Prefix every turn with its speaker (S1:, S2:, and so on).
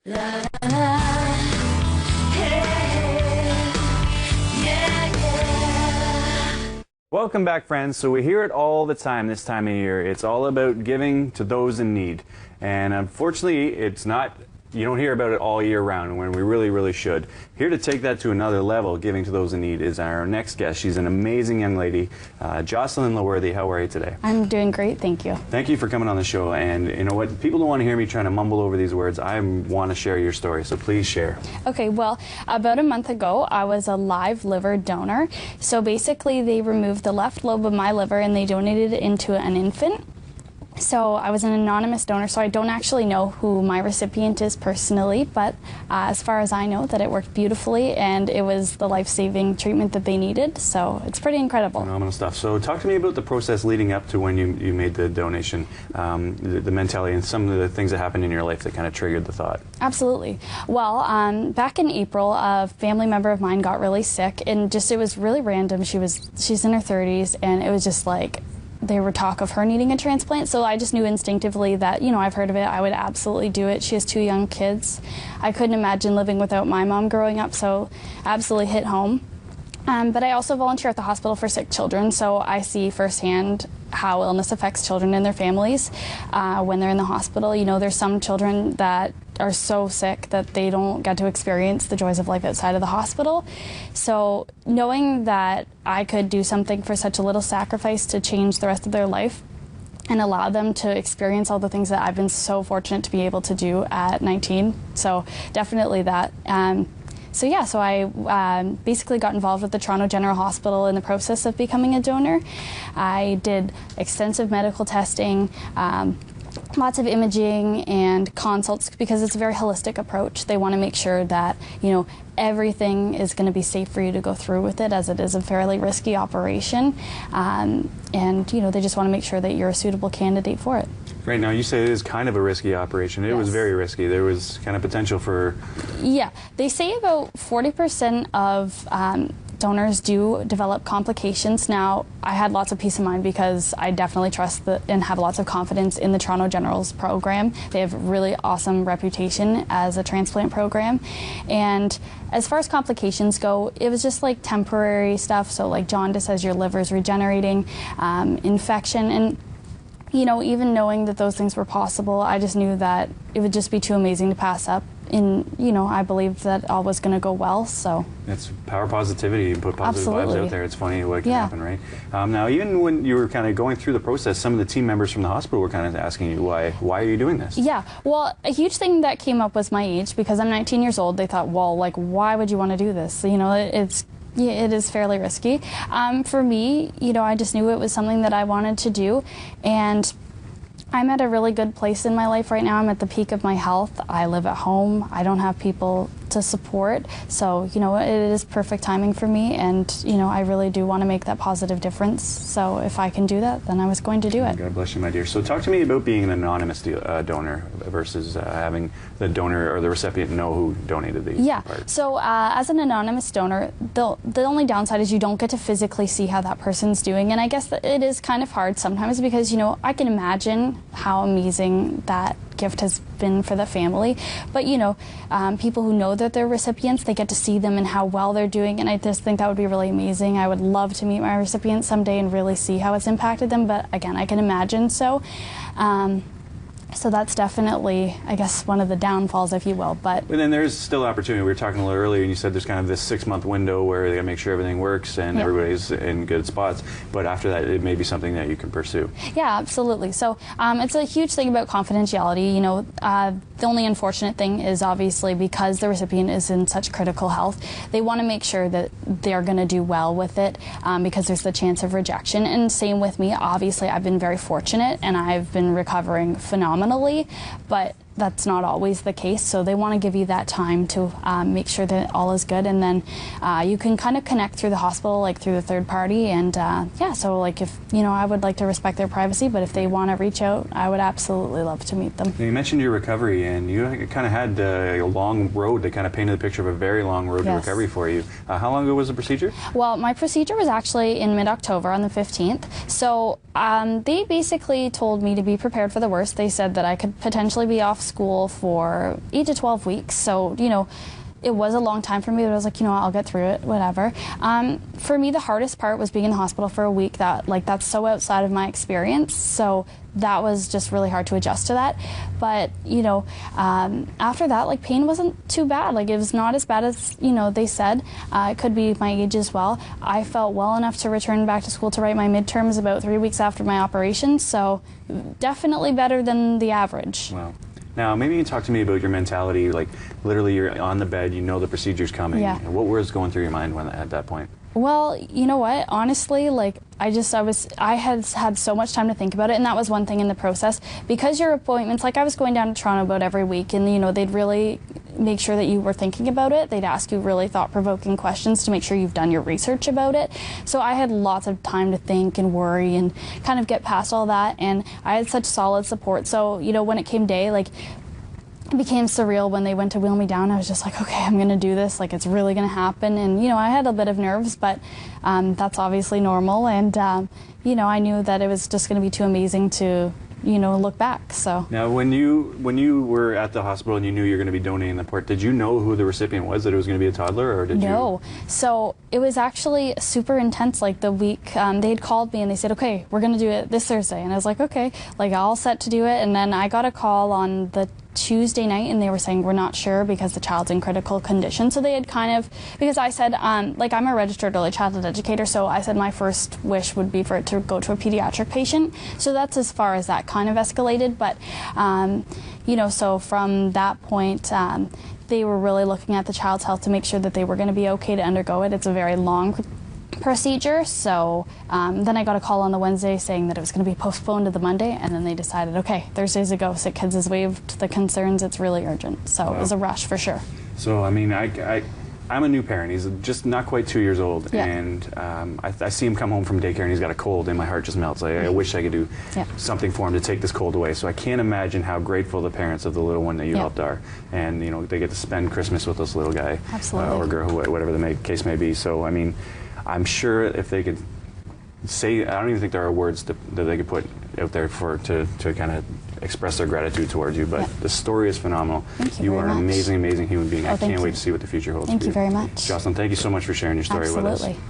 S1: La, la, la. Hey, yeah, yeah.
S2: Welcome back, friends. So we hear it all the time this time of year. It's all about giving to those in need. And unfortunately, it's not, you don't hear about it all year round when we really, really should. Here to take that to another level, giving to those in need, is our next guest. She's an amazing young lady, Jocelyn. How are you today?
S3: I'm doing great, thank you.
S2: Thank you for coming on the show. And you know what? People don't want to hear me trying to mumble over these words. I want to share your story, so please share.
S3: Okay, well, about a month ago, I was a live liver donor. So basically, they removed the left lobe of my liver and they donated it into an infant. So I was an anonymous donor, so I don't actually know who my recipient is personally, but as far as I know, that it worked beautifully and it was the life-saving treatment that they needed, so it's pretty incredible.
S2: Phenomenal stuff. So talk to me about the process leading up to when you made the donation, the mentality and some of the things that happened in your life that kind of triggered the thought.
S3: Absolutely. Well, back in April, a family member of mine got really sick, and it was really random. She's in her 30s, and it was just like, there were talk of her needing a transplant, so I just knew instinctively that, I've heard of it, I would absolutely do it. She has 2 young kids. I couldn't imagine living without my mom growing up, so absolutely hit home. But I also volunteer at the hospital for sick children, so I see firsthand how illness affects children and their families when they're in the hospital. There's some children that are so sick that they don't get to experience the joys of life outside of the hospital. So knowing that I could do something for such a little sacrifice to change the rest of their life and allow them to experience all the things that I've been so fortunate to be able to do at 19. So definitely that. So I basically got involved with the Toronto General Hospital in the process of becoming a donor. I did extensive medical testing, lots of imaging and consults, because it's a very holistic approach. They want to make sure that, everything is going to be safe for you to go through with it, as it is a fairly risky operation. And, they just want to make sure that you're a suitable candidate for it.
S2: Right now, you say it is kind of a risky operation. It was very risky. There was kind of potential for...
S3: Yeah, they say about 40% of donors do develop complications. Now, I had lots of peace of mind because I definitely trust and have lots of confidence in the Toronto General's program. They have a really awesome reputation as a transplant program. And as far as complications go, it was just like temporary stuff. So like jaundice as your liver's regenerating, infection, and even knowing that those things were possible, I just knew that it would just be too amazing to pass up. I believed that all was going to go well, so.
S2: It's power positivity. You put positive vibes out there. It's funny what can happen, right? Now, even when you were kind of going through the process, some of the team members from the hospital were kind of asking you, why are you doing this? Yeah, well, a huge thing that came up was my age. Because I'm 19 years old, they thought, well, why would you want to do this? It is fairly risky. For me, I just knew it was something that I wanted to do, and I'm at a really good place in my life right now. I'm at the peak of my health. I live at home. I don't have people to support, so it is perfect timing for me, and I really do want to make that positive difference. So if I can do that, then I was going to do it. God bless you, my dear. So talk to me about being an anonymous donor versus having the donor or the recipient know who donated the part.
S3: So as an anonymous donor, the only downside is you don't get to physically see how that person's doing, and I guess that it is kind of hard sometimes because I can imagine how amazing that gift has been for the family, but people who know that they're recipients, they get to see them and how well they're doing, and I just think that would be really amazing. I would love to meet my recipients someday and really see how it's impacted them, but again, I can imagine. So that's definitely, I guess, one of the downfalls, if you will. But
S2: then there's still opportunity. We were talking a little earlier, and you said there's kind of this 6-month window where they got to make sure everything works and everybody's in good spots. But after that, it may be something that you can pursue.
S3: Yeah, absolutely. So it's a huge thing about confidentiality. The only unfortunate thing is obviously because the recipient is in such critical health, they want to make sure that they're going to do well with it because there's the chance of rejection. And same with me. Obviously, I've been very fortunate, and I've been recovering phenomenally, but that's not always the case, so they want to give you that time to make sure that all is good, and then you can kind of connect through the hospital, like through the third party, and so like if, I would like to respect their privacy, but if they want to reach out, I would absolutely love to meet them.
S2: Now, you mentioned your recovery, and you kind of had a long road that kind of painted the picture of a very long road to recovery for you. How long ago was the procedure?
S3: Well, my procedure was actually in mid-October on the 15th, so they basically told me to be prepared for the worst. They said that I could potentially be off school for 8 to 12 weeks. So, you know, it was a long time for me, but I was like, you know, I'll get through it, whatever. For me, the hardest part was being in the hospital for a week. That's so outside of my experience. So that was just really hard to adjust to that. But, you know, after that, like, pain wasn't too bad. Like, it was not as bad as, you know, they said. It could be my age as well. I felt well enough to return back to school to write my midterms about 3 weeks after my operation. So definitely better than the average.
S2: Wow. Now, maybe you can talk to me about your mentality, like literally you're on the bed, you know the procedure's coming.
S3: Yeah.
S2: What was going through your mind at that point?
S3: Well, you know what? Honestly, like, I had had so much time to think about it, and that was one thing in the process. Because your appointments, like, I was going down to Toronto about every week, and, you know, they'd really make sure that you were thinking about it. They'd ask you really thought-provoking questions to make sure you've done your research about it. So I had lots of time to think and worry and kind of get past all that, and I had such solid support. So, you know, when it came day, like, it became surreal when they went to wheel me down. I was just like, okay, I'm going to do this. Like, it's really going to happen. And, you know, I had a bit of nerves, but that's obviously normal. And, you know, I knew that it was just going to be too amazing to, you know, look back. So
S2: now, when you were at the hospital and you knew you were going to be donating the port, did you know who the recipient was, that it was going to be a toddler, or did you?
S3: No. So it was actually super intense. Like, the week they had called me and they said, okay, we're going to do it this Thursday. And I was like, okay, like, all set to do it. And then I got a call on the Tuesday night, and they were saying, we're not sure because the child's in critical condition. So they had kind of, because I said, like, I'm a registered early childhood educator, so I said my first wish would be for it to go to a pediatric patient. So that's as far as that kind of escalated. But, you know, so from that point, they were really looking at the child's health to make sure that they were going to be okay to undergo it. It's a very long procedure. So then I got a call on the Wednesday saying that it was going to be postponed to the Monday, and then they decided, okay, Thursday's a go. Sick Kids has waived the concerns. It's really urgent. So It was a rush for sure.
S2: So, I mean, I'm a new parent. He's just not quite 2 years old,
S3: yeah.
S2: And I see him come home from daycare and he's got a cold, and my heart just melts. I wish I could do something for him to take this cold away. So I can't imagine how grateful the parents of the little one that you helped are, and you know, they get to spend Christmas with this little guy, or girl, whatever the case may be. So I mean, I'm sure if they could say, I don't even think there are words that they could put out there to kind of express their gratitude towards you, but the story is phenomenal.
S3: Thank you
S2: are
S3: very
S2: an
S3: much.
S2: amazing human being. I can't wait to see what the future holds for you.
S3: Thank you very much.
S2: Jocelyn, thank you so much for sharing your story with us.
S3: Absolutely.